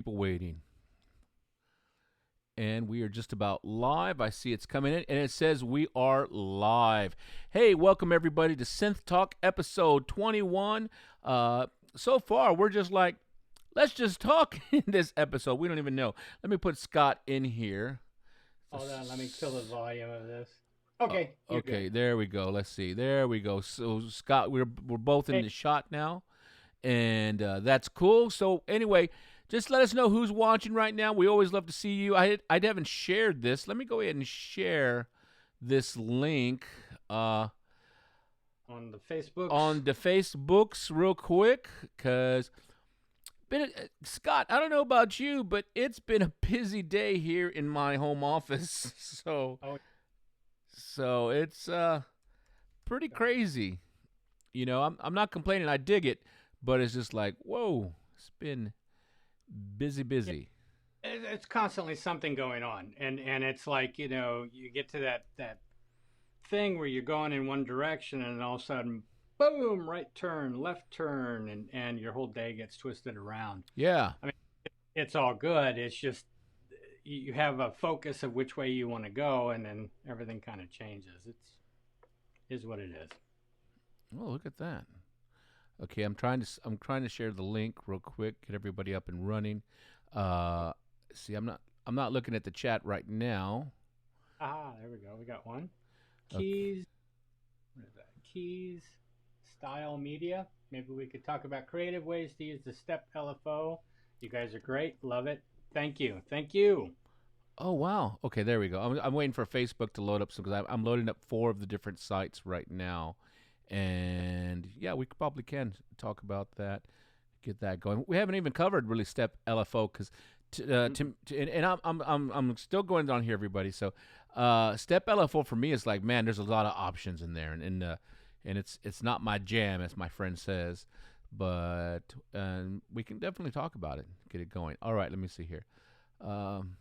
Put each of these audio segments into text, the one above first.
People waiting. And we are just about live. I see it's coming in, and it says we are live. Hey, welcome everybody to Synth Talk episode 21. So far, we're just like, let's just talk in this episode. We don't even know. Let me put Scott in here. Hold on, let me kill the volume of this. Okay, you're Okay, good. there we go. Let's see. There we go. So Scott, we're both in Hey, the shot now, and that's cool. So anyway, just let us know who's watching right now. We always love to see you. I haven't shared this. Let me go ahead and share this link on the Facebooks. on the Facebooks real quick, cause Scott, I don't know about you, but it's been a busy day here in my home office. So Oh, so it's pretty crazy. I'm not complaining. I dig it, but it's just like, whoa, it's been busy, yeah, busy. it's constantly something going on, and it's like you get to that thing where you're going in one direction, and all of a sudden, boom, right turn, left turn, and your whole day gets twisted around. Yeah. I mean, it's all good. It's just you have a focus of which way you want to go, and then everything kind of changes. It's is what it is. Oh, look at that. Okay, I'm trying to share the link real quick, get everybody up and running. Uh, see, I'm not looking at the chat right now. Ah, there we go. We got one. Okay. Keys. What is that? Keys. Style media. Maybe we could talk about creative ways to use the Step LFO. You guys are great. Love it. Thank you. Thank you. Oh wow. Okay, there we go. I'm waiting for Facebook to load up some because I'm loading up four of the different sites right now, and yeah, we probably can talk about that, get that going. We haven't even covered really Step LFO because and I'm still going on here, everybody. So Step LFO for me is like, man, there's a lot of options in there, and it's not my jam, as my friend says, but we can definitely talk about it, get it going. All right, let me see here. Um,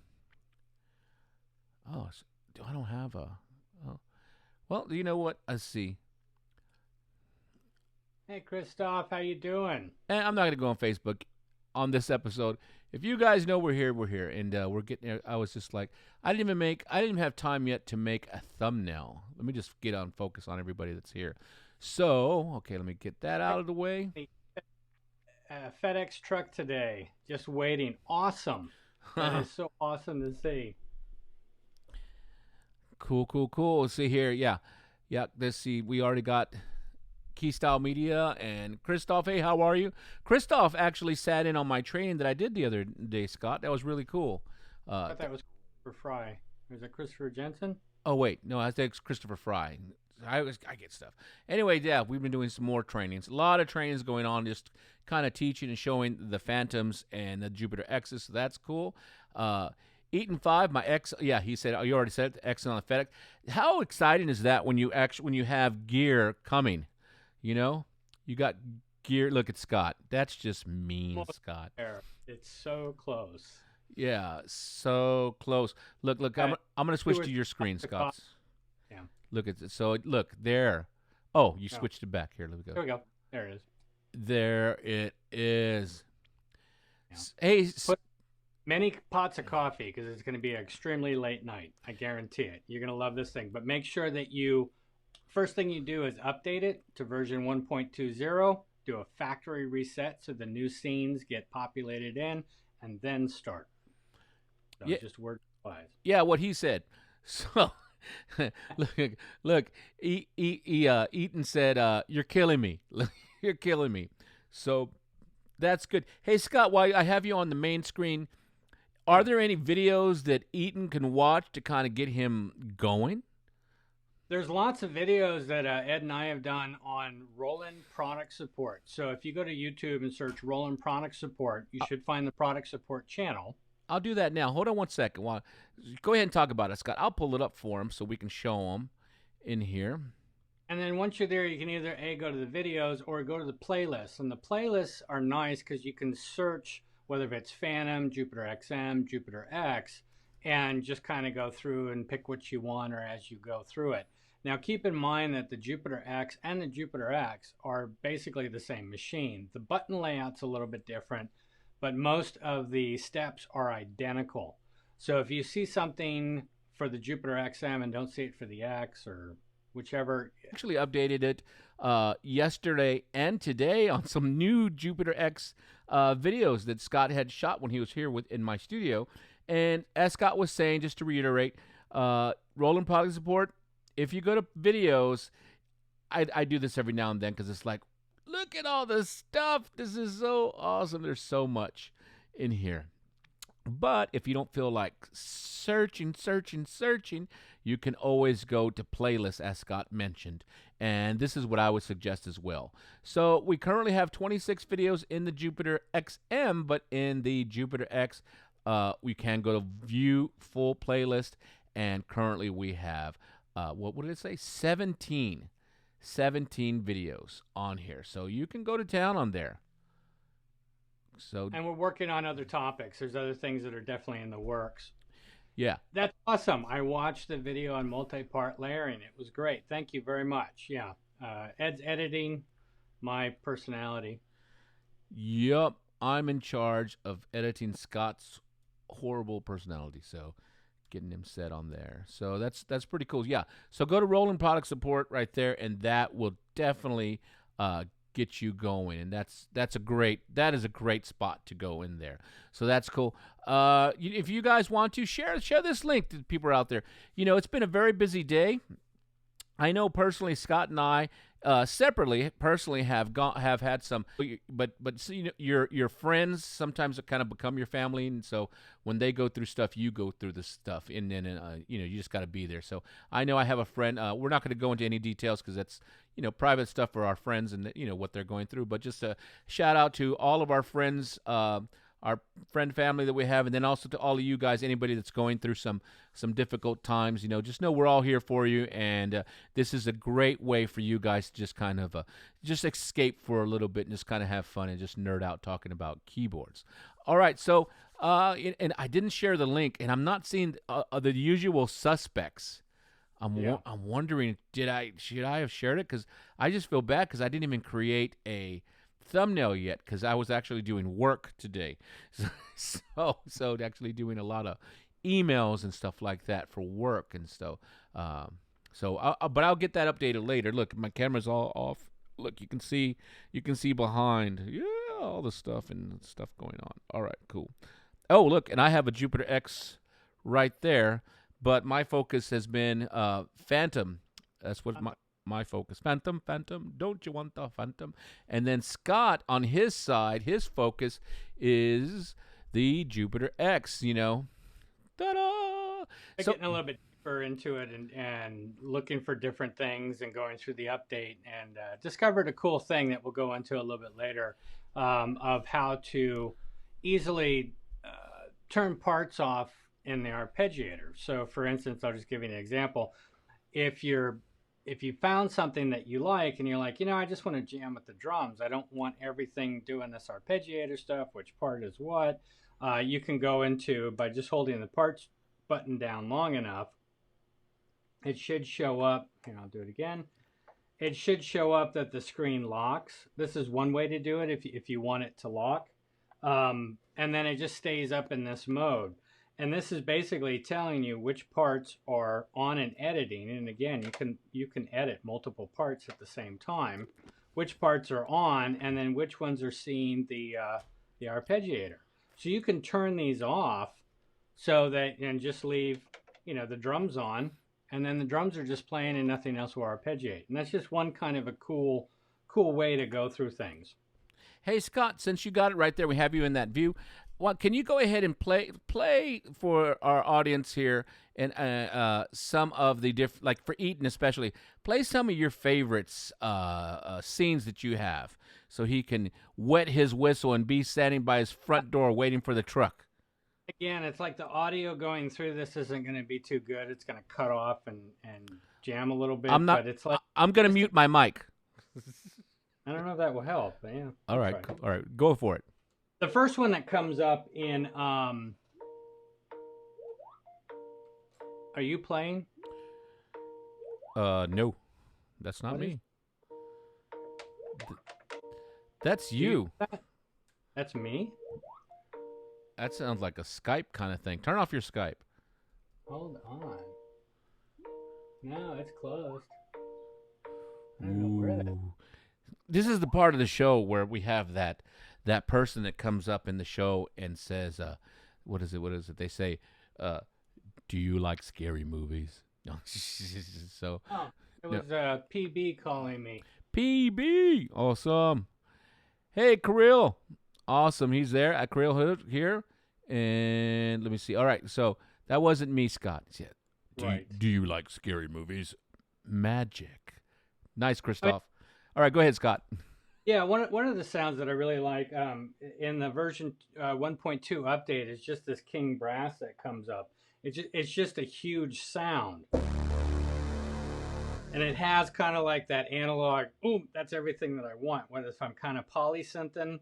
Oh, I don't have a. Oh, well, you know what? Let's see. Hey, Christoph. How you doing? And I'm not gonna go on Facebook on this episode. If you guys know we're here, and we're getting there. I was just like, I didn't even have time yet to make a thumbnail. Let me just get on focus on everybody that's here. So, okay, let me get that out of the way. Hey, FedEx truck today. Just waiting. Awesome. That is so awesome to see. Cool, cool, cool. Let's see here. Yeah, yeah. Let's see. We already got Key Style Media and Christoph. Hey, how are you? Christoph actually sat in on my training that I did the other day, Scott. That was really cool. I thought that was Christopher Fry. Was it Christopher Jensen? Oh wait, no, I think it's Christopher Fry. I get stuff. Anyway, yeah, we've been doing some more trainings. A lot of trainings going on, just kind of teaching and showing the Phantoms and the Jupiter X's. So that's cool. Eaton Five, my ex, yeah, he said. Oh, you already said it, X on the FedEx. How exciting is that when you have gear coming? You know, you got gear. Look at Scott. That's just mean, Close Scott. there. It's so close. Yeah, so close. Look. Uh, I'm gonna two switch or to three your cups screen, of Scott. coffee. Yeah. Look at it. So look there. Oh, you Oh, switched it back. Here, let me go. there we go. There it is. There it is. Yeah. Hey, Put many pots of coffee because it's going to be an extremely late night. I guarantee it. You're going to love this thing. But make sure that first thing you do is update it to version 1.20. Do a factory reset so the new scenes get populated in, and then start. So yeah, just word wise. yeah. What he said. So look, look. Eaton said, "You're killing me. You're killing me." So that's good. Hey, Scott, while I have you on the main screen, are Yeah. there any videos that Eaton can watch to kind of get him going? There's lots of videos that Ed and I have done on Roland product support. So if you go to YouTube and search Roland product support, you should find the product support channel. I'll do that now. Hold on one second. Go ahead and talk about it, Scott. I'll pull it up for him so we can show him in here. And then once you're there, you can either go to the videos or go to the playlists. And the playlists are nice because you can search whether it's Phantom, Jupiter XM, Jupiter X, and just kind of go through and pick what you want or as you go through it. Now, keep in mind that the Jupiter X and the Jupiter X are basically the same machine. The button layout's a little bit different, but most of the steps are identical. So if you see something for the Jupiter XM and don't see it for the X or whichever. Actually updated it yesterday and today on some new Jupiter X videos that Scott had shot when he was here in my studio. And as Scott was saying, just to reiterate, Roland Product Support, if you go to videos, I do this every now and then because it's like, look at all this stuff. This is so awesome. There's so much in here. But if you don't feel like searching, you can always go to playlists, as Scott mentioned. And this is what I would suggest as well. So we currently have 26 videos in the Jupiter XM, but in the Jupiter X, we can go to view full playlist. And currently we have, what did it say? 17 videos on here. So you can go to town on there. So, and we're working on other topics. There's other things that are definitely in the works. Yeah. That's awesome. I watched the video on multi-part layering. It was great. Thank you very much. Yeah. Ed's editing my personality. Yup. I'm in charge of editing Scott's horrible personality. So getting him set on there. So that's pretty cool. Yeah. So go to Roland Product Support right there, and that will definitely get you going, and that is a great spot to go in there. So that's cool. If you guys want to share this link to people out there. It's been a very busy day. I know personally, Scott and I separately have had some, but your friends sometimes kind of become your family, and so when they go through stuff, you go through the stuff, and then you just got to be there. So I know I have a friend. We're not going to go into any details because that's private stuff for our friends and what they're going through. But just a shout out to all of our friends, our friend family that we have, and then also to all of you guys, anybody that's going through some difficult times. Just know we're all here for you, and this is a great way for you guys to just kind of just escape for a little bit and just kind of have fun and just nerd out talking about keyboards. All right, so and I didn't share the link, and I'm not seeing the usual suspects. I'm wondering, should I have shared it? Because I just feel bad because I didn't even create a thumbnail yet because I was actually doing work today. So actually doing a lot of emails and stuff like that for work and stuff. But I'll get that updated later. Look, my camera's all off. Look, you can see behind. Yeah, all the stuff and stuff going on. All right, cool. Oh, look, and I have a Jupiter X right there. But my focus has been Phantom. That's what my focus. Phantom, don't you want the Phantom? And then Scott, on his side, his focus is the Jupiter X, Ta-da! Getting a little bit deeper into it and looking for different things and going through the update and discovered a cool thing that we'll go into a little bit later of how to easily turn parts off in the arpeggiator. So for instance, I'll just give you an example. If you found something that you like and you're like, I just want to jam with the drums. I don't want everything doing this arpeggiator stuff, which part is what. You can go into, by just holding the parts button down long enough, it should show up, and I'll do it again. It should show up that the screen locks. This is one way to do it if you want it to lock. And then it just stays up in this mode. And this is basically telling you which parts are on and editing. And again, you can edit multiple parts at the same time, which parts are on, and then which ones are seeing the arpeggiator. So you can turn these off so that, and just leave, the drums on, and then the drums are just playing and nothing else will arpeggiate. And that's just one kind of a cool way to go through things. Hey, Scott, since you got it right there, we have you in that view. Well, can you go ahead and play for our audience here and some of the different, like for Eaton especially, play some of your favorites scenes that you have so he can wet his whistle and be standing by his front door waiting for the truck. Again, it's like the audio going through this isn't going to be too good. It's going to cut off and jam a little bit. But it's like I'm going to mute my mic. I don't know if that will help. But yeah. All right. All right. Go for it. The first one that comes up in, are you playing? No, that's not me. That's you. That's me? That sounds like a Skype kind of thing. Turn off your Skype. Hold on. No, it's closed. I don't know where that. This is the part of the show where we have that person that comes up in the show and says, what is it? They say, do you like scary movies? So, it was PB calling me. PB, awesome. Hey, Kirill, awesome. He's there at Kirill here, and let me see. All right, so that wasn't me, Scott. Yeah. Do you like scary movies? Magic. Nice, Christoph. All right, go ahead, Scott. Yeah, one of the sounds that I really like in the version 1.2 update is just this king brass that comes up. It's just a huge sound. And it has kind of like that analog, boom, that's everything that I want, whether if I'm kind of polysynthing.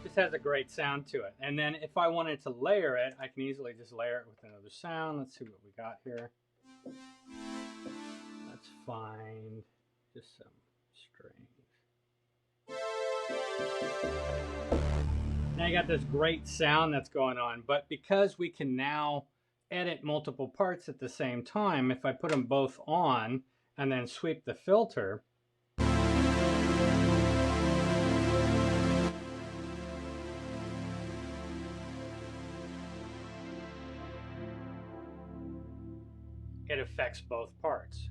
Just has a great sound to it. And then if I wanted to layer it, I can easily just layer it with another sound. Let's see what we got here. Let's find just some strings. Now you got this great sound that's going on, but because we can now edit multiple parts at the same time, if I put them both on and then sweep the filter, it affects both parts.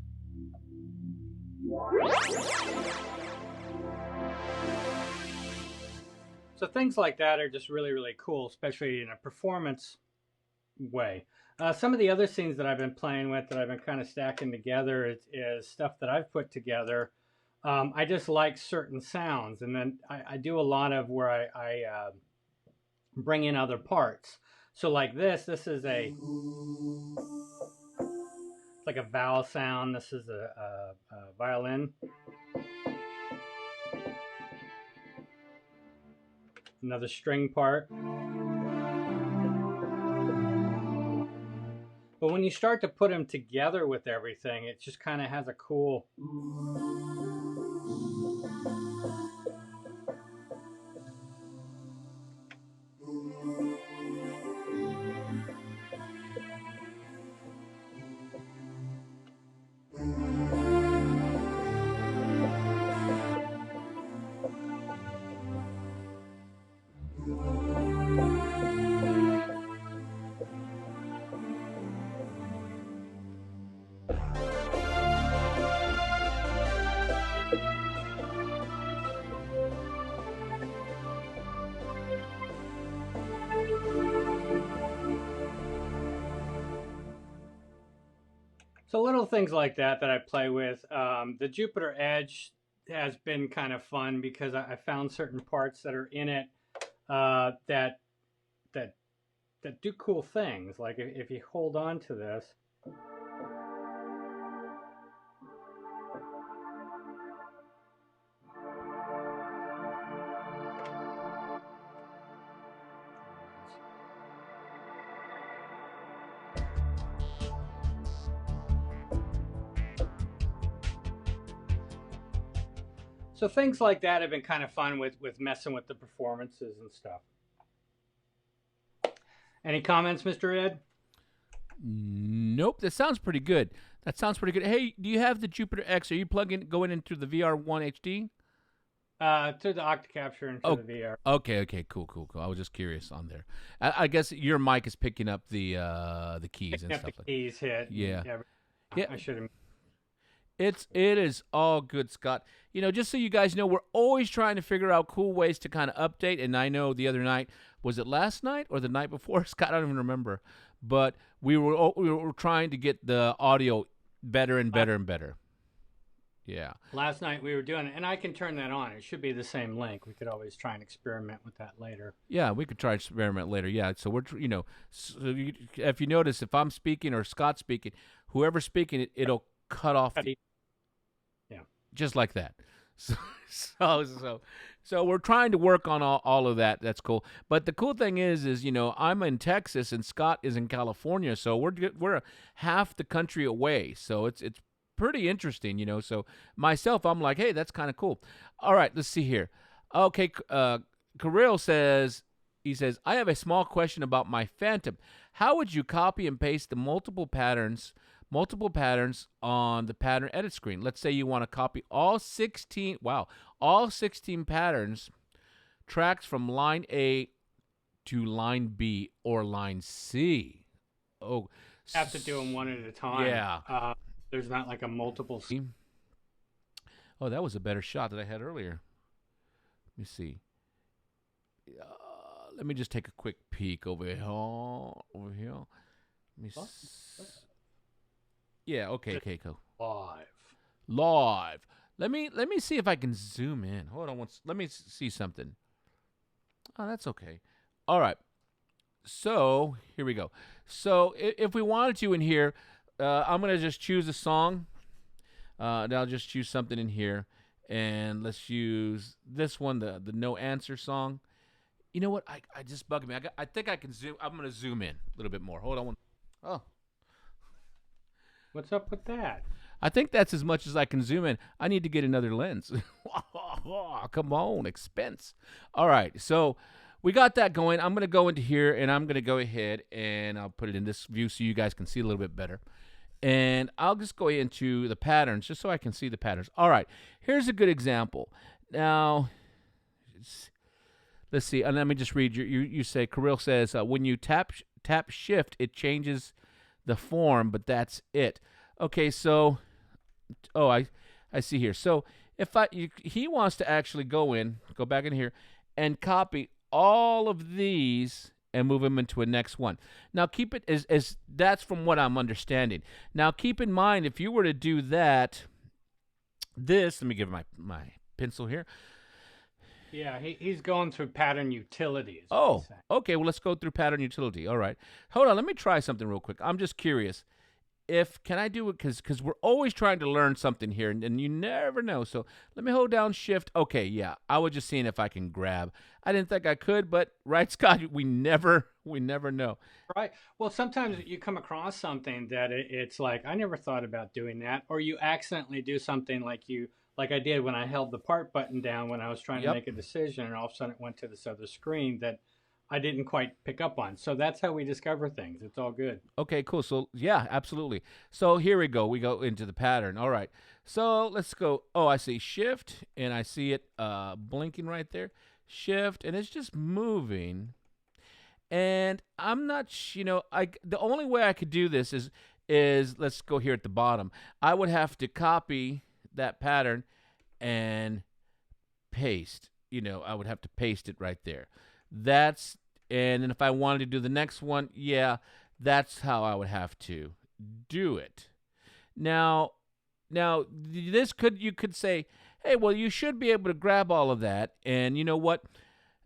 So things like that are just really, really cool, especially in a performance way. Some of the other scenes that I've been playing with that I've been kind of stacking together is stuff that I've put together. I just like certain sounds, and then I do a lot of where I bring in other parts. So like this is it's like a vowel sound. This is a violin. Another string part. But when you start to put them together with everything, it just kind of has a cool... So little things like that I play with. The Jupiter Edge has been kind of fun because I found certain parts that are in it that do cool things. Like if you hold on to this. So things like that have been kind of fun with messing with the performances and stuff. Any comments, Mr. Ed? Nope. That sounds pretty good. Hey, do you have the Jupiter X? Are you going into the VR1 HD? To the Octacapture and to the VR. Okay, cool. I was just curious on there. I guess your mic is picking up the keys and stuff like that. The keys hit. Yeah. I should have. It is all good, Scott. Just so you guys know, we're always trying to figure out cool ways to kind of update. And I know the other night, was it last night or the night before? Scott, I don't even remember. But we were trying to get the audio better and better and better. Yeah. Last night we were doing it, and I can turn that on. It should be the same link. We could always try and experiment with that later. Yeah, we could try and experiment later. Yeah. So if you notice, if I'm speaking or Scott's speaking, whoever's speaking, it'll cut off. Just like that. So we're trying to work on all of that. That's cool. But the cool thing is I'm in Texas and Scott is in California, so we're half the country away. So it's pretty interesting, you know. So myself, I'm like, hey, that's kind of cool. All right, let's see here. Okay, Kirill says, he says, I have a small question about my Phantom. How would you copy and paste the multiple patterns on the pattern edit screen? Let's say you want to copy all 16 patterns, tracks from line A to line B or line C. Oh, have to do them one at a time. Yeah. There's not like a multiple. Oh, that was a better shot that I had earlier. Let me see. Let me just take a quick peek over here. Over here. Let me. Yeah. Okay. Cool. Live. Let me see if I can zoom in. Hold on. Let me see something. Oh, that's okay. All right. So here we go. So if we wanted to in here, I'm gonna just choose a song. And I'll just choose something in here, and let's use this one, the no answer song. You know what? I just bugged me. I think I can zoom. I'm gonna zoom in a little bit more. Hold on. Oh, what's up with that? I think that's as much as I can zoom in. I need to get another lens. Come on, expense. All right, so we got that going. I'm going to go into here, and I'm going to go ahead, and I'll put it in this view so you guys can see a little bit better. And I'll just go into the patterns just so I can see the patterns. All right, here's a good example. Now, let's see, and let me just read. You say, Kirill says, when you tap shift, it changes the form, but that's it. Okay, so, I see here. So if he wants to actually go back in here, and copy all of these and move them into a next one. Now keep it as that's from what I'm understanding. Now keep in mind, if you were to do that, let me give my pencil here. Yeah, he's going through pattern utilities. Oh, okay. Well, let's go through pattern utility. All right. Hold on. Let me try something real quick. I'm just curious. Can I do it? Because we're always trying to learn something here, and you never know. So let me hold down shift. Okay, yeah. I was just seeing if I can grab. I didn't think I could, but right, Scott, we never know. Right. Well, sometimes you come across something that it's like, I never thought about doing that, or you accidentally do something like I did when I held the part button down when I was trying to make a decision, and all of a sudden it went to this other screen that I didn't quite pick up on. So that's how we discover things. It's all good. Okay, cool. So, yeah, absolutely. So here we go. We go into the pattern. All right. So let's go. Oh, I see shift, and I see it blinking right there. Shift, and it's just moving. And I'm not, the only way I could do this is let's go here at the bottom. I would have to copy that pattern and paste. I would have to paste it right there. And then if I wanted to do the next one, yeah, that's how I would have to do it. Now you could say, hey, well, you should be able to grab all of that. And you know what?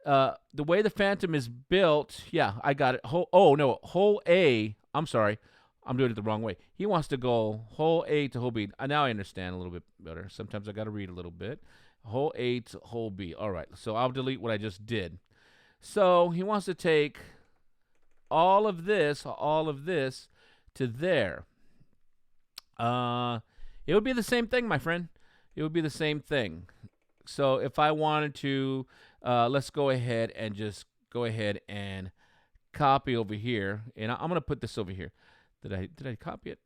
The way the Phantom is built, yeah, I got it. Whole A. I'm sorry. I'm doing it the wrong way. He wants to go whole A to whole B. Now I understand a little bit better. Sometimes I got to read a little bit. Whole A to whole B. All right. So I'll delete what I just did. So he wants to take all of this to there. It would be the same thing, my friend. It would be the same thing. So if I wanted to, let's go ahead and just go ahead and copy over here. And I'm going to put this over here. Did I copy it?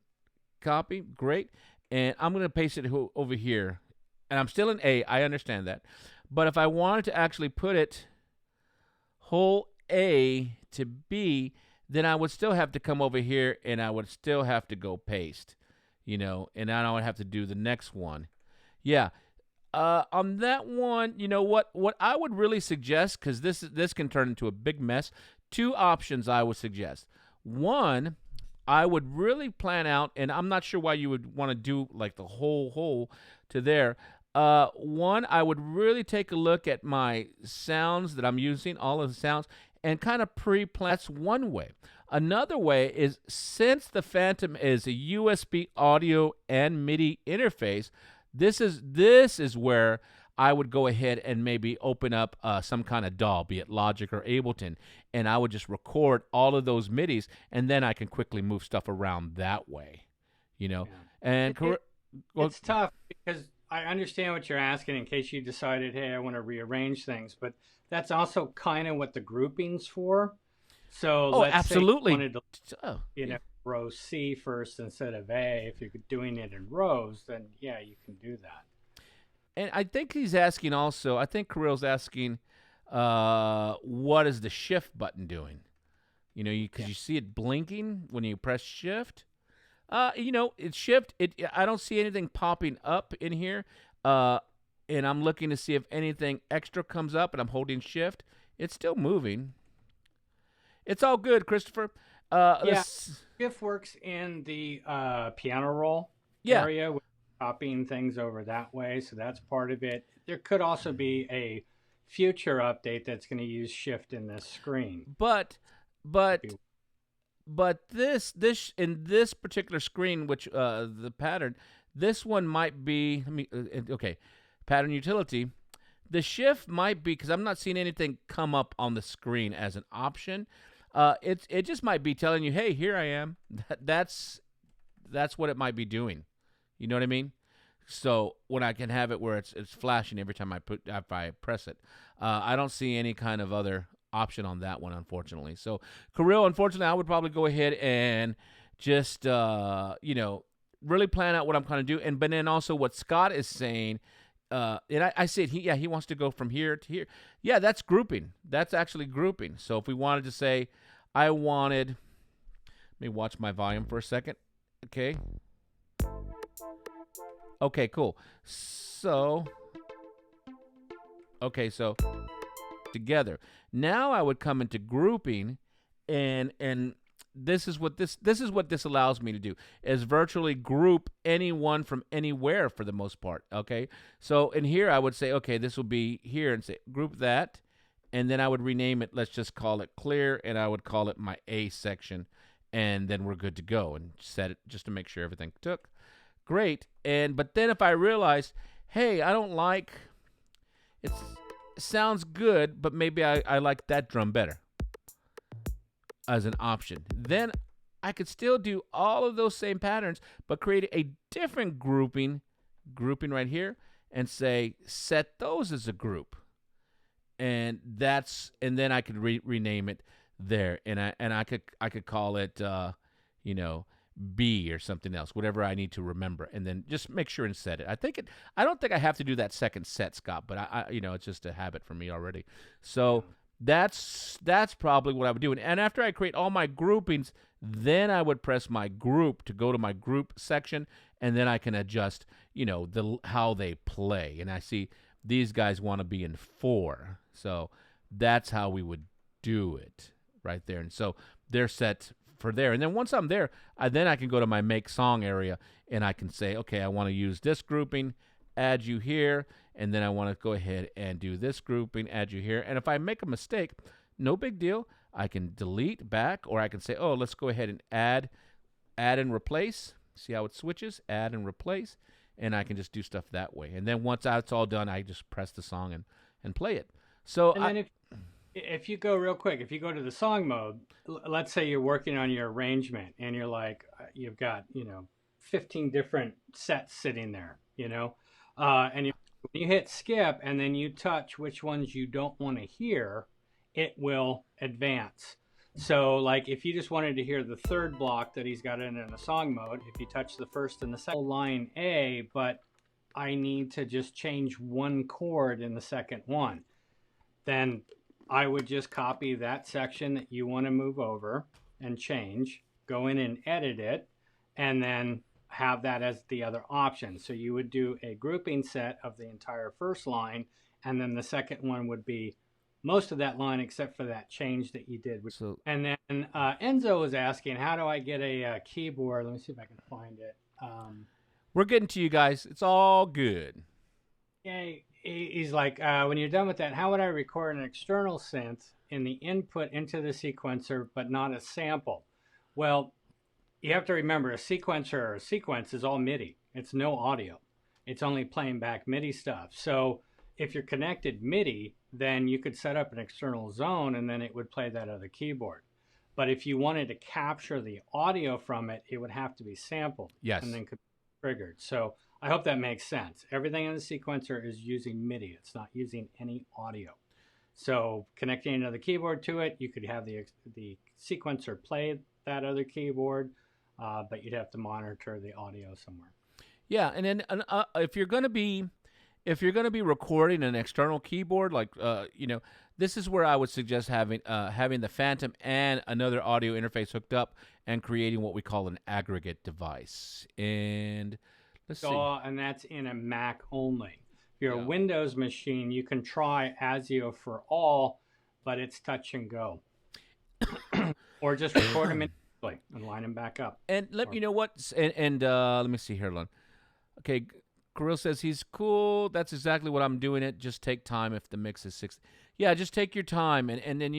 Copy. Great. And I'm going to paste it over here. And I'm still in A. I understand that. But if I wanted to actually put it whole A to B, then I would still have to come over here and I would still have to go paste, and then I would have to do the next one. Yeah. On that one, what I would really suggest, because this can turn into a big mess, 2 options I would suggest. One, I would really plan out, and I'm not sure why you would want to do like the whole to there. One, I would really take a look at my sounds that I'm using, all of the sounds, and kind of pre-plan. That's one way. Another way is, since the Phantom is a USB audio and MIDI interface, this is where I would go ahead and maybe open up some kind of DAW, be it Logic or Ableton, and I would just record all of those MIDIs, and then I can quickly move stuff around that way, Yeah. And Well, It's tough because I understand what you're asking in case you decided, hey, I want to rearrange things, but that's also kind of what the grouping's for. So oh, let's say you absolutely. wanted to, Oh, you yeah. know, row C first instead of A. If you're doing it in rows, then yeah, you can do that. And I think he's asking also. I think Kirill's asking, what is the shift button doing? You know, because Yeah. you see it blinking when you press shift. It's shift. I don't see anything popping up in here. Uh, and I'm looking to see if anything extra comes up, and I'm holding shift. It's still moving. It's all good, Christopher. Yeah, Let's. shift works in the piano roll Yeah, area with copying things over that way, so that's part of it. There could also be a future update that's going to use shift in this screen. but If but you, but this in this particular screen, which the pattern, this one might be. Let me. Okay, pattern utility. The shift might be because I'm not seeing anything come up on the screen as an option. It just might be telling you, hey, here I am. That's what it might be doing. You know what I mean? So when I can have it where it's flashing every time if I press it, I don't see any kind of other option on that one, unfortunately. So Kirill, unfortunately, I would probably go ahead and just really plan out what I'm going to do, but then also what Scott is saying. And I said he wants to go from here to here. Yeah, that's grouping. That's actually grouping. So if we wanted to say, let me watch my volume for a second. Okay. Okay, cool. So, so together. Now I would come into grouping, and this is what this allows me to do is virtually group anyone from anywhere for the most part. Okay, so in here I would say, okay, this will be here, and say group that, and then I would rename it. Let's just call it clear, and I would call it my A section, and then we're good to go, and set it just to make sure everything took. Great. But then if I realize, hey, I don't like it sounds good, but maybe I like that drum better as an option. Then I could still do all of those same patterns, but create a different grouping right here, and say set those as a group. And then I could rename it there, and I could call it B or something else, whatever I need to remember, and then just make sure and set it. I don't think I have to do that second set, Scott, but it's just a habit for me already. So that's probably what I would do. And after I create all my groupings, then I would press my group to go to my group section, and then I can adjust, how they play. And I see these guys want to be in 4, so that's how we would do it right there. And so they're set for there. And then once I'm there, I can go to my make song area, and I can say, okay, I want to use this grouping, add you here, and then I want to go ahead and do this grouping, add you here. And if I make a mistake, no big deal. I can delete back, or I can say, oh, let's go ahead and add and replace. See how it switches? Add and replace. And I can just do stuff that way. And then once that's all done, I just press the song and play it. So and then if you go real quick, if you go to the song mode, let's say you're working on your arrangement and you're like, you've got, 15 different sets sitting there, and you hit skip and then you touch which ones you don't want to hear, it will advance. So like if you just wanted to hear the third block that he's got in a song mode, if you touch the first and the second line A, but I need to just change one chord in the second one, then I would just copy that section that you want to move over and change, go in and edit it, and then have that as the other option. So you would do a grouping set of the entire first line, and then the second one would be most of that line except for that change that you did. And then Enzo was asking, how do I get a keyboard? Let me see if I can find it. We're getting to you guys. It's all good. Yeah, he's like, when you're done with that, how would I record an external synth in the input into the sequencer, but not a sample? Well, you have to remember a sequencer or a sequence is all MIDI. It's no audio. It's only playing back MIDI stuff. So if you're connected MIDI, then you could set up an external zone and then it would play that other keyboard. But if you wanted to capture the audio from it, it would have to be sampled. Yes. And then triggered. So I hope that makes sense. Everything in the sequencer is using MIDI. It's not using any audio. So connecting another keyboard to it, you could have the sequencer play that other keyboard, but you'd have to monitor the audio somewhere. Yeah, and then if you're gonna be recording an external keyboard, like this is where I would suggest having the Phantom and another audio interface hooked up and creating what we call an aggregate device. And let's see. And that's in a Mac only. If you're Yeah. a Windows machine, you can try ASIO for all, but it's touch and go. Or just record them individually and line them back up. And let me see here, Lon. Okay, Kirill says he's cool. That's exactly what I'm doing. It just take time if the mix is 6. Yeah, just take your time, and then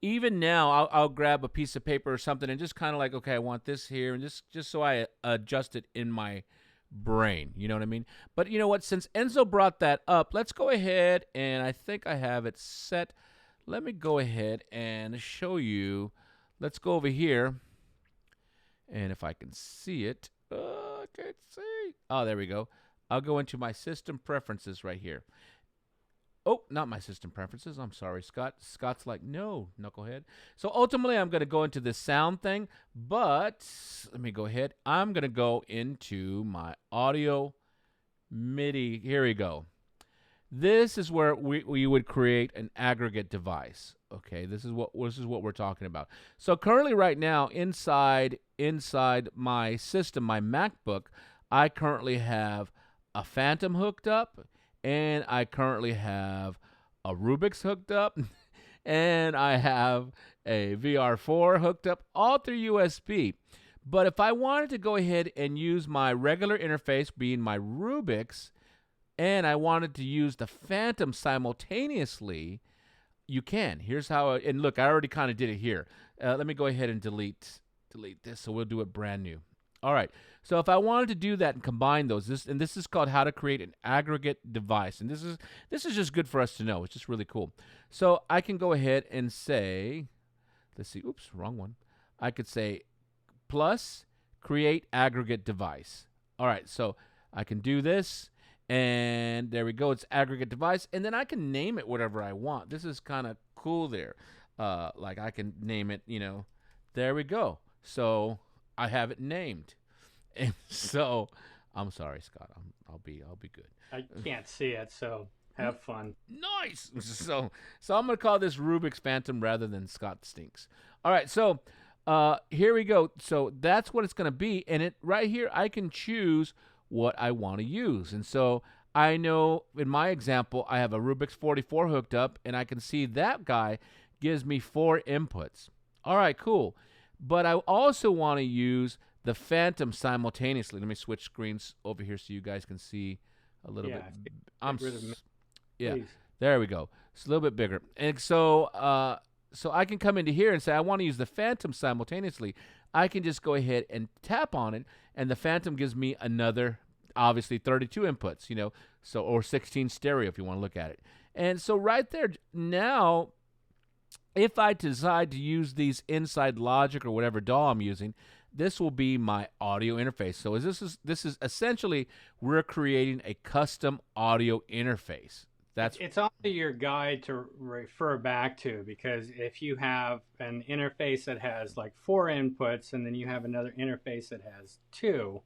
even now I'll grab a piece of paper or something and just kind of like, okay, I want this here, and just so I adjust it in my brain. You know what I mean? But you know what? Since Enzo brought that up, let's go ahead, and I think I have it set. Let me go ahead and show you. Let's go over here, and if I can see it. I can't see. Oh, there we go. I'll go into my system preferences right here. Oh, not my system preferences. I'm sorry, Scott. Scott's like, no, knucklehead. So ultimately, I'm going to go into this sound thing, but let me go ahead. I'm going to go into my audio MIDI. Here we go. This is where we would create an aggregate device. Okay, this is what we're talking about. So currently, right now, inside my system, my MacBook, I currently have a Phantom hooked up, and I currently have a Rubik's hooked up, and I have a VR4 hooked up, all through USB. But if I wanted to go ahead and use my regular interface, being my Rubik's, and I wanted to use the Phantom simultaneously, you can. Here's how. And look, I already kind of did it here. Let me go ahead and delete this, so we'll do it brand new. All right. So if I wanted to do that and combine those, this is called how to create an aggregate device, and this is just good for us to know. It's just really cool. So I can go ahead and say, let's see. Oops, wrong one. I could say plus create aggregate device. All right. So I can do this. And there we go. It's aggregate device. And then I can name it whatever I want. This is kind of cool there. Like I can name it, there we go. So I have it named. And so I'm sorry, Scott. I'll be good. I can't see it, so have fun. Nice. So I'm going to call this Rubik's Phantom rather than Scott Stinks. All right. So here we go. So that's what it's going to be. And it right here, I can choose what I want to use. And so I know in my example, I have a Rubik's 44 hooked up, and I can see that guy gives me 4 inputs. All right, cool. But I also want to use the Phantom simultaneously. Let me switch screens over here so you guys can see a little bit. Yeah, there we go. It's a little bit bigger. And so I can come into here and say I want to use the Phantom simultaneously. I can just go ahead and tap on it, and the Phantom gives me another, obviously 32 inputs, so or 16 stereo if you want to look at it. And so right there now, if I decide to use these inside Logic or whatever DAW I'm using, this will be my audio interface. So this is essentially we're creating a custom audio interface. It's also your guide to refer back to, because if you have an interface that has like 4 inputs and then you have another interface that has 2,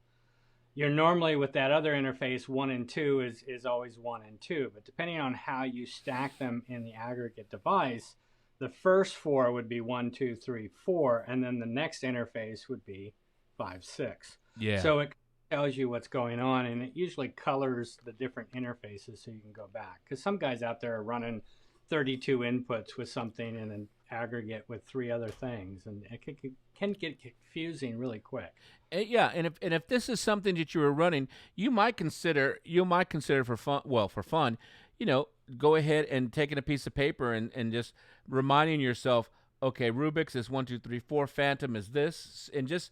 you're normally with that other interface 1 and 2 is always 1 and 2. But depending on how you stack them in the aggregate device, the first 4 would be 1, 2, 3, 4, and then the next interface would be 5, 6. Yeah. So it tells you what's going on, and it usually colors the different interfaces so you can go back. Because some guys out there are running 32 inputs with something and an aggregate with 3 other things, and it can get confusing really quick. Yeah, and if this is something that you were running, you might consider for fun, go ahead and taking a piece of paper and just reminding yourself, okay, Rubik's is 1, 2, 3, 4, Phantom is this, and just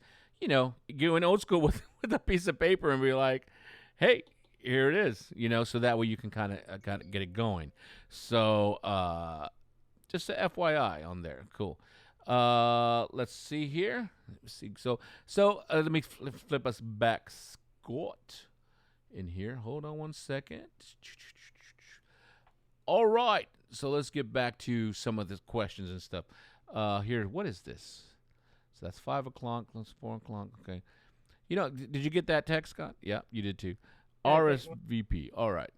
going old school with a piece of paper and be like, hey, here it is, so that way you can kind of get it going. So just a FYI on there. Cool. Let's see here. Let's see. So let me flip us back, Scott, in here. Hold on one second. All right. So let's get back to some of the questions and stuff. Here, what is this? So that's 5 o'clock. That's 4 o'clock. Okay. Did you get that text, Scott? Yeah, you did too. RSVP. All right.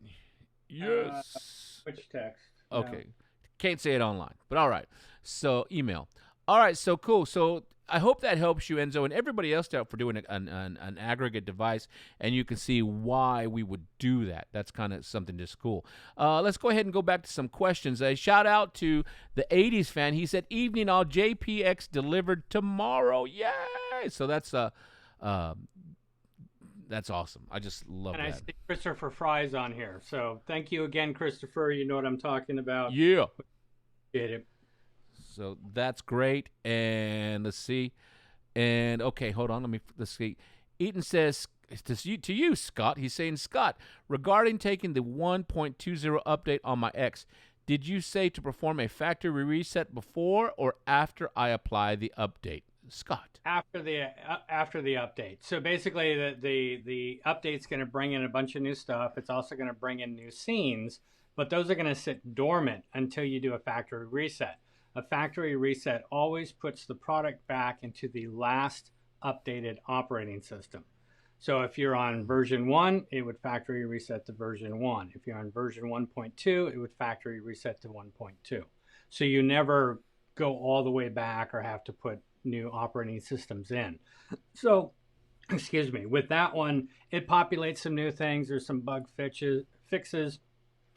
Yes. Which text? Okay. No. Can't say it online, but all right. So email. All right. So cool. So I hope that helps you, Enzo, and everybody else out for doing an aggregate device, and you can see why we would do that. That's kind of something just cool. Let's go ahead and go back to some questions. A shout out to the 80s fan. He said, "Evening, all JPX delivered tomorrow." Yay! So that's awesome. I just love and that. I see Christopher Fry's on here. So thank you again, Christopher. You know what I'm talking about. Yeah. Get it. So that's great. And let's see. And okay, hold on. Let's see. Eaton says to you, Scott. He's saying, Scott, regarding taking the 1.20 update on my X, did you say to perform a factory reset before or after I apply the update? Scott. After the update. So basically, the update's going to bring in a bunch of new stuff. It's also going to bring in new scenes, but those are going to sit dormant until you do a factory reset. A factory reset always puts the product back into the last updated operating system. So if you're on version 1, it would factory reset to version 1. If you're on version 1.2, it would factory reset to 1.2. So you never go all the way back or have to put new operating systems in. So, excuse me, with that one, it populates some new things. There's some bug fixes.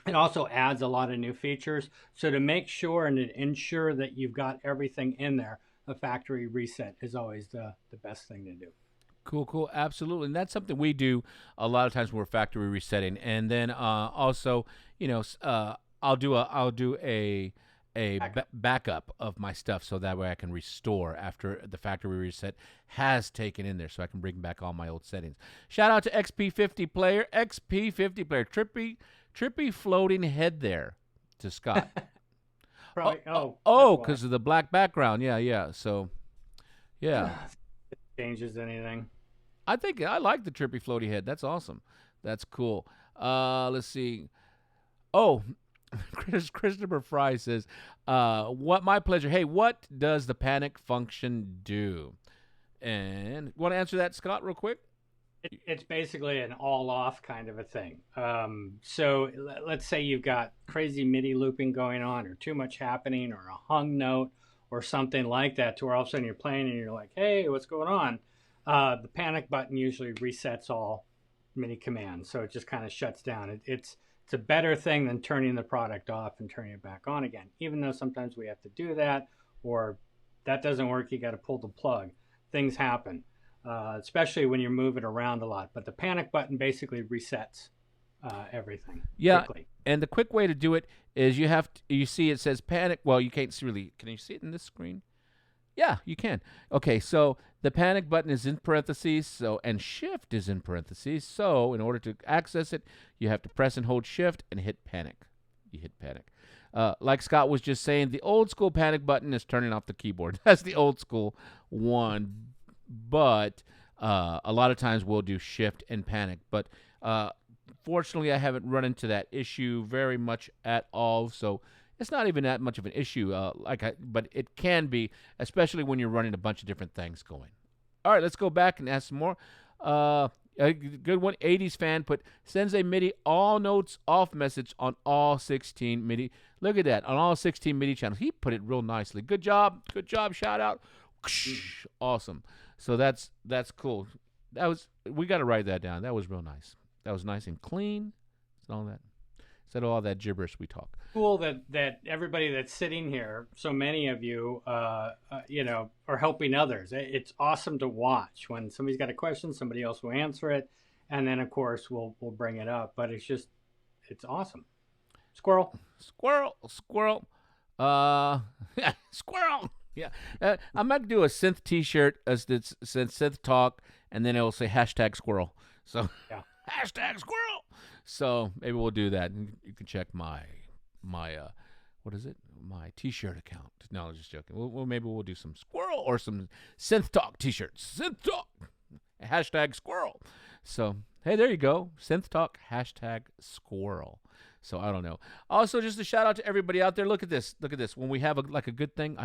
It also adds a lot of new features. So to make sure and to ensure that you've got everything in there, a factory reset is always the best thing to do. Cool. Absolutely. And that's something we do a lot of times when we're factory resetting. And then also, I'll do a backup of my stuff so that way I can restore after the factory reset has taken in there, so I can bring back all my old settings. Shout out to XP50 player, trippy floating head there to Scott. Probably, because of the black background. Yeah. So, yeah. Changes anything. I think I like the trippy floaty head. That's awesome. That's cool. Let's see. Oh, Christopher Fry says, "What my pleasure. Hey, what does the panic function do?" And want to answer that, Scott, real quick? It's basically an all-off kind of a thing. So let's say you've got crazy MIDI looping going on, or too much happening, or a hung note, or something like that, to where all of a sudden you're playing and you're like, "Hey, what's going on?" The panic button usually resets all MIDI commands, so it just kind of shuts down. It's a better thing than turning the product off and turning it back on again, even though sometimes we have to do that, or that doesn't work, you got to pull the plug. Things happen, especially when you're moving around a lot. But the panic button basically resets everything quickly. And the quick way to do it is you see it says panic. Well, you can't really, can you see it in this screen? Yeah, you can. Okay, so the panic button is in parentheses, and shift is in parentheses. So in order to access it, you have to press and hold shift and hit panic. You hit panic. Like Scott was just saying, the old school panic button is turning off the keyboard. That's the old school one. But a lot of times we'll do shift and panic. But fortunately, I haven't run into that issue very much at all. So it's not even that much of an issue, but it can be, especially when you're running a bunch of different things going. All right, let's go back and ask some more. A good one, 80s fan sends a MIDI all notes off message on all 16 MIDI. Look at that, on all 16 MIDI channels. He put it real nicely. Good job, shout out. Awesome. So that's cool. We got to write that down. That was real nice. That was nice and clean. And all that. Instead of all that gibberish we talk. Cool that everybody that's sitting here, so many of you, are helping others. It's awesome to watch when somebody's got a question, somebody else will answer it, and then of course we'll bring it up. But it's awesome. Squirrel. Squirrel. Squirrel. Yeah. I might do a synth T-shirt as it says Synth Talk, and then it'll say #squirrel. So yeah. #squirrel. So maybe we'll do that. And you can check my what what is it? My T-shirt account. No, I'm just joking. Maybe we'll do some squirrel or some Synth Talk T-shirts. Synth Talk. Hashtag squirrel. So, hey, there you go. Synth Talk, hashtag squirrel. So I don't know. Also, just a shout out to everybody out there. Look at this. Look at this. When we have a good thing,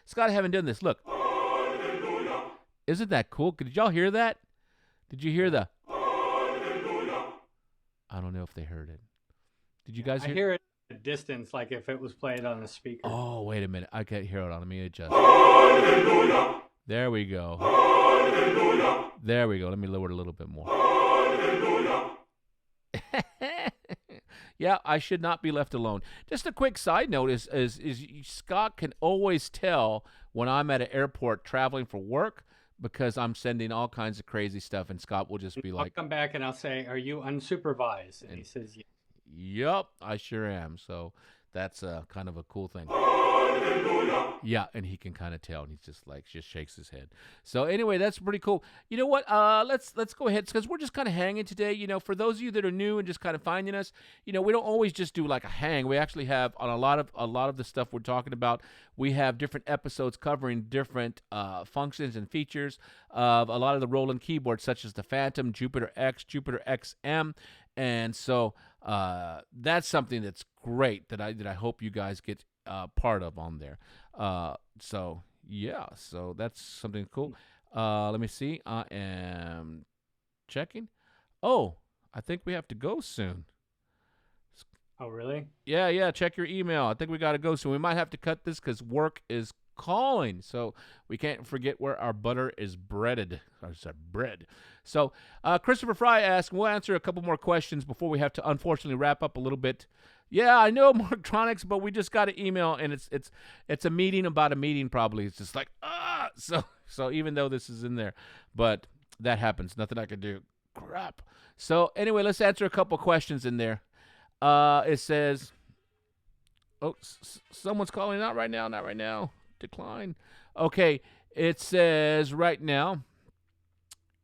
Scott, I haven't done this. Look. Hallelujah. Isn't that cool? Did y'all hear that? Did you hear the? Hallelujah. I don't know if they heard it. Did you guys hear? I hear it at a distance, like if it was played on a speaker. Oh, wait a minute. I can't hear it on. Let me adjust. Hallelujah. There we go. Hallelujah. There we go. Let me lower it a little bit more. Hallelujah. Yeah, I should not be left alone. Just a quick side note is Scott can always tell when I'm at an airport traveling for work because I'm sending all kinds of crazy stuff, and Scott will just be like, I'll come back and I'll say, "Are you unsupervised?" And he says, "Yes." Yep, I sure am. So that's kind of a cool thing. Yeah, and he can kind of tell, and he's just shakes his head. So anyway, that's pretty cool. You know what? Let's go ahead because we're just kind of hanging today. You know, for those of you that are new and just kind of finding us, you know, we don't always just do like a hang. We actually have on a lot of the stuff we're talking about. We have different episodes covering different functions and features of a lot of the Roland keyboards, such as the Phantom, Jupiter X, Jupiter XM, and so that's something that's great that I hope you guys get part of on there. So yeah, so that's something cool. Let me see. I am checking. Oh, I think we have to go soon. Oh, really? Yeah. Check your email. I think we got to go soon. We might have to cut this because work is calling. So we can't forget where our butter is breaded. I said bread. So Christopher Fry asked, we'll answer a couple more questions before we have to unfortunately wrap up a little bit. Yeah, I know electronics, but we just got an email, and it's a meeting about a meeting probably. It's just like, so even though this is in there, but that happens. Nothing I can do. Crap. So anyway, let's answer a couple questions in there. It says, someone's calling out right now. Not right now. Decline. Okay, it says right now,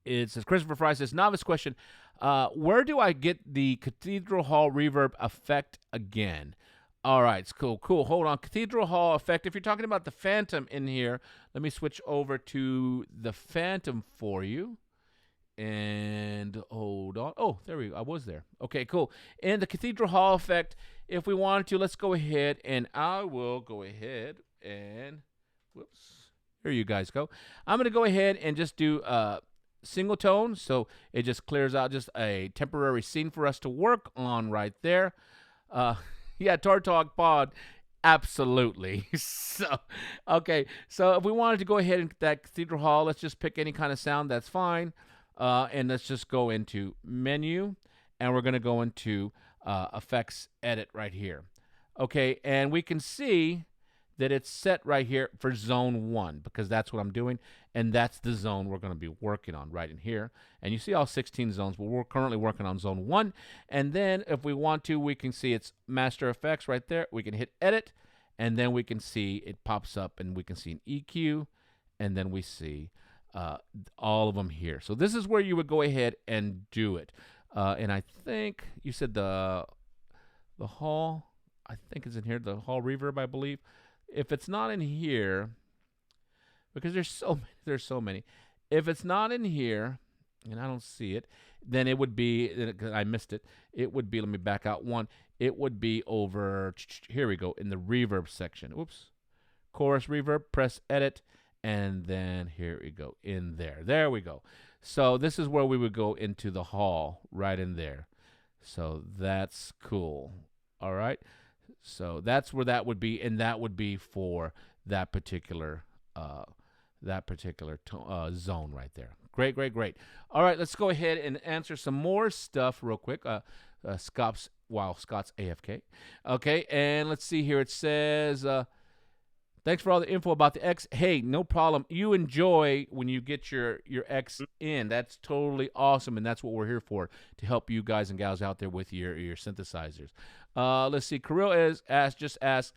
it says Christopher Fry says, novice question. Where do I get the Cathedral Hall reverb effect again? All right, it's cool. Hold on. Cathedral Hall effect. If you're talking about the Phantom in here, let me switch over to the Phantom for you. And hold on. Oh, there we go. I was there. Okay, cool. And the Cathedral Hall effect, if we wanted to, let's go ahead, and I will go ahead and, whoops. Here you guys go. I'm going to go ahead and just do single tone, so it just clears out just a temporary scene for us to work on right there. Yeah, Tartalk Pod, absolutely. So, okay, so if we wanted to go ahead and get that Cathedral Hall, let's just pick any kind of sound, that's fine. And let's just go into menu, and we're going to go into effects edit right here. Okay, and we can see that it's set right here for zone 1 because that's what I'm doing, and that's the zone we're going to be working on right in here. And you see all 16 zones, but we're currently working on zone 1. And then if we want to, we can see it's master effects right there. We can hit edit, and then we can see it pops up, and we can see an EQ, and then we see all of them here. So this is where you would go ahead and do it. And I think you said the hall, I think is in here, the hall reverb, I believe. If it's not in here, because there's so many. If it's not in here, and I don't see it, then it would be, I missed it. It would be, let me back out one. It would be over, here we go, in the reverb section. Whoops. Chorus reverb, press edit, and then here we go, in there. There we go. So this is where we would go into the hall, right in there. So that's cool. All right. So that's where that would be, and that would be for that particular zone right there. Great. All right, let's go ahead and answer some more stuff real quick. Scott's AFK. Okay, and let's see here. It says, thanks for all the info about the X. Hey, no problem. You enjoy when you get your X in. That's totally awesome, and that's what we're here for, to help you guys and gals out there with your synthesizers. Let's see. Kirill just asked,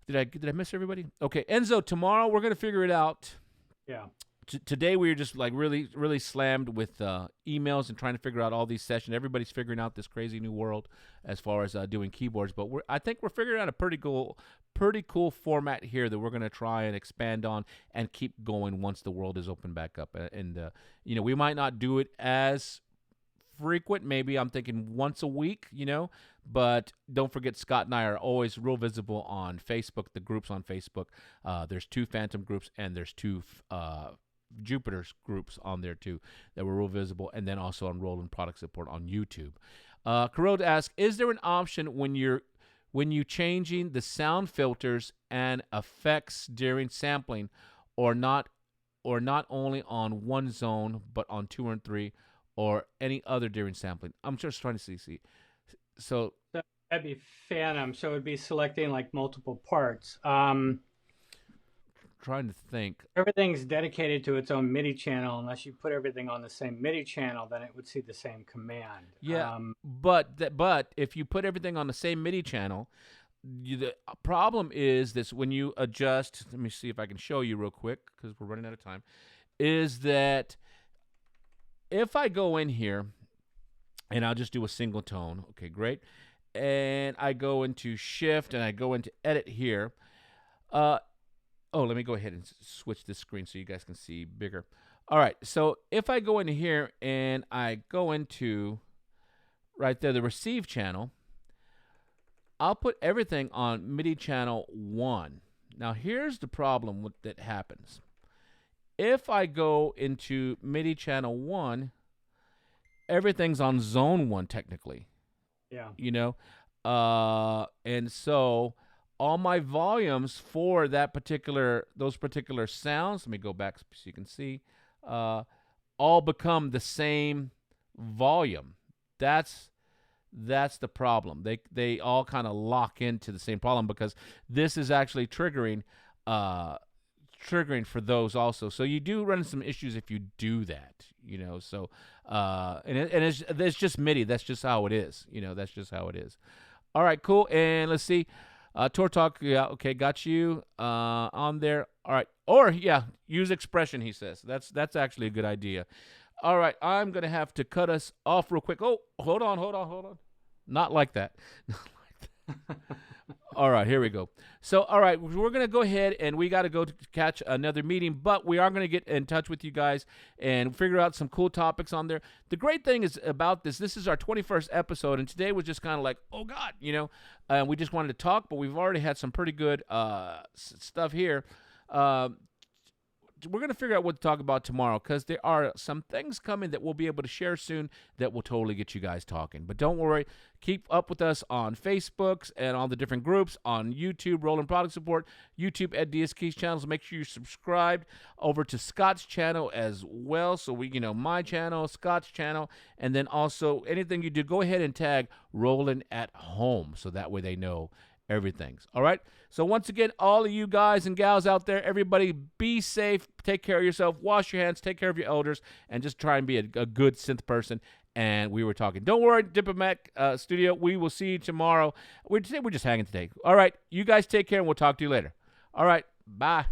did I miss everybody? Okay, Enzo, tomorrow we're going to figure it out. Yeah. today we were just like really slammed with emails and trying to figure out all these sessions. Everybody's figuring out this crazy new world as far as doing keyboards, but I think we're figuring out a pretty cool format here that we're going to try and expand on and keep going once the world is open back up. And we might not do it as frequent. Maybe I'm thinking once a week, but don't forget Scott and I are always real visible on Facebook, the groups on Facebook. There's 2 Phantom groups and there's 2 Jupiter's groups on there too that were real visible, and then also on Roland Product Support on YouTube. Corrode asks, is there an option when you changing the sound filters and effects during sampling, or not only on one zone but on 2 and 3, or any other during sampling? I'm just trying to see. So that'd be Phantom. So it'd be selecting like multiple parts. Trying to think. Everything's dedicated to its own MIDI channel. Unless you put everything on the same MIDI channel, then it would see the same command. Yeah, but if you put everything on the same MIDI channel, the problem is this: when you adjust. Let me see if I can show you real quick because we're running out of time. Is that if I go in here and I'll just do a single tone, okay, great, and I go into Shift and I go into Edit here. Let me go ahead and switch this screen so you guys can see bigger. All right, so if I go into here and I go into right there, the receive channel, I'll put everything on MIDI channel 1. Now, here's the problem that happens. If I go into MIDI channel 1, everything's on zone 1 technically. Yeah. And so all my volumes for those particular sounds, let me go back so you can see, all become the same volume. That's the problem. They all kind of lock into the same problem because this is actually triggering for those also. So you do run some issues if you do that, So it's just MIDI. That's just how it is. That's just how it is. All right, cool. And let's see. Tour Talk, yeah, okay, got you on there. All right, or yeah, use expression. He says that's actually a good idea. All right, I'm gonna have to cut us off real quick. Oh, hold on. Not like that. All right, here we go. So, all right, we're going to go ahead and we got to go to catch another meeting, but we are going to get in touch with you guys and figure out some cool topics on there. The great thing is about this is our 21st episode, and today was just kind of like, oh, God, we just wanted to talk, but we've already had some pretty good stuff here. We're going to figure out what to talk about tomorrow because there are some things coming that we'll be able to share soon that will totally get you guys talking. But don't worry. Keep up with us on Facebook and all the different groups, on YouTube, Roland Product Support, YouTube at Diaz Keys channels. Make sure you subscribe over to Scott's channel as well. So my channel, Scott's channel, and then also anything you do, go ahead and tag Roland at Home so that way they know everything's all right. So once again, all of you guys and gals out there, everybody be safe, take care of yourself, wash your hands, take care of your elders, and just try and be a good synth person. And we were talking. Don't worry, Diplomat Studio, we will see you tomorrow. We're just hanging today. All right, you guys take care, and we'll talk to you later. All right, bye.